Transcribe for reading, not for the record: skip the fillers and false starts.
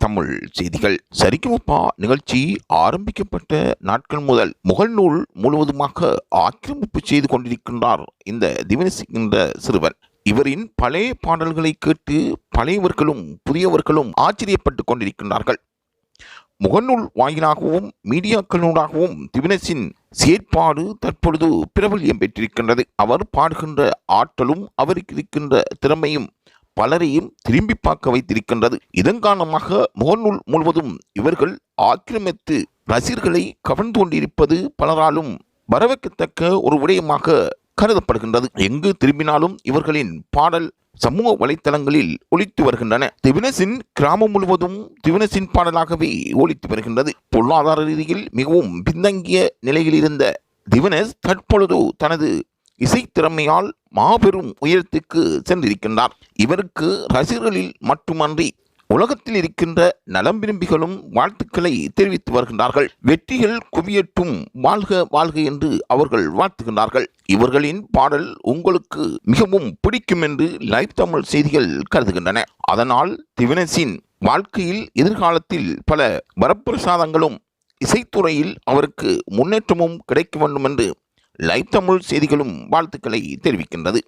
தமிழ் செய்திகள். சரிகமபா நிகழ்ச்சி ஆரம்பிக்கப்பட்ட நாட்கள் முதல் முகநூல் முழுவதுமாக ஆக்கிரமிப்பு செய்து கொண்டிருக்கின்றார் இந்த திவினஸ் என்ற சிறுவன். இவரின் பழைய பாடல்களை கேட்டு பழையவர்களும் புதியவர்களும் ஆச்சரியப்பட்டுக் கொண்டிருக்கின்றார்கள். முகநூல் வாயிலாகவும் மீடியாக்களூடாகவும் திவினஸின் செயற்பாடு தற்பொழுது பிரபல்யம் பெற்றிருக்கின்றது. அவர் பாடுகின்ற ஆற்றலும் அவருக்கு இருக்கின்ற திறமையும் பலரையும் திரும்பி பார்க்க வைத்திருக்கின்றது. இதன் காரணமாக முகநூல் முழுவதும் இவர்கள் ஆக்கிரமித்து ரசிகர்களை கவர்ந்து கொண்டிருப்பது பலராலும் வரவேற்கத்தக்க ஒரு விடயமாக கருதப்படுகின்றது. எங்கு திரும்பினாலும் இவர்களின் பாடல் சமூக வலைத்தளங்களில் ஒலித்து வருகின்றன. திவினஸின் கிராமம் முழுவதும் திவினஸின் பாடலாகவே ஒலித்து வருகின்றது. பொருளாதார ரீதியில் மிகவும் பின்தங்கிய நிலையில் இருந்த திவினஸ் தற்பொழுது தனது இசைத்திறமையால் மாபெரும் உயரத்துக்கு சென்றிருக்கின்றார். இவருக்கு ரசிகர்களில் மட்டுமன்றி உலகத்தில் இருக்கின்ற நலம் விரும்பிகளும் வாழ்த்துக்களை தெரிவித்து வருகின்றார்கள். வெற்றிகள் குவியட்டும், வாழ்க வாழ்க என்று அவர்கள் வாழ்த்துகின்றார்கள். இவர்களின் பாடல் உங்களுக்கு மிகவும் பிடிக்கும் என்று லைவ் தமிழ் செய்திகள் கருதுகின்றன. அதனால் திவினஸின் வாழ்க்கையில் எதிர்காலத்தில் பல வரப்பிரசாதங்களும் இசைத்துறையில் அவருக்கு முன்னேற்றமும் கிடைக்க வேண்டும் என்று லைவ் தமிழ் செய்திகளும் வாழ்த்துக்களை தெரிவிக்கின்றது.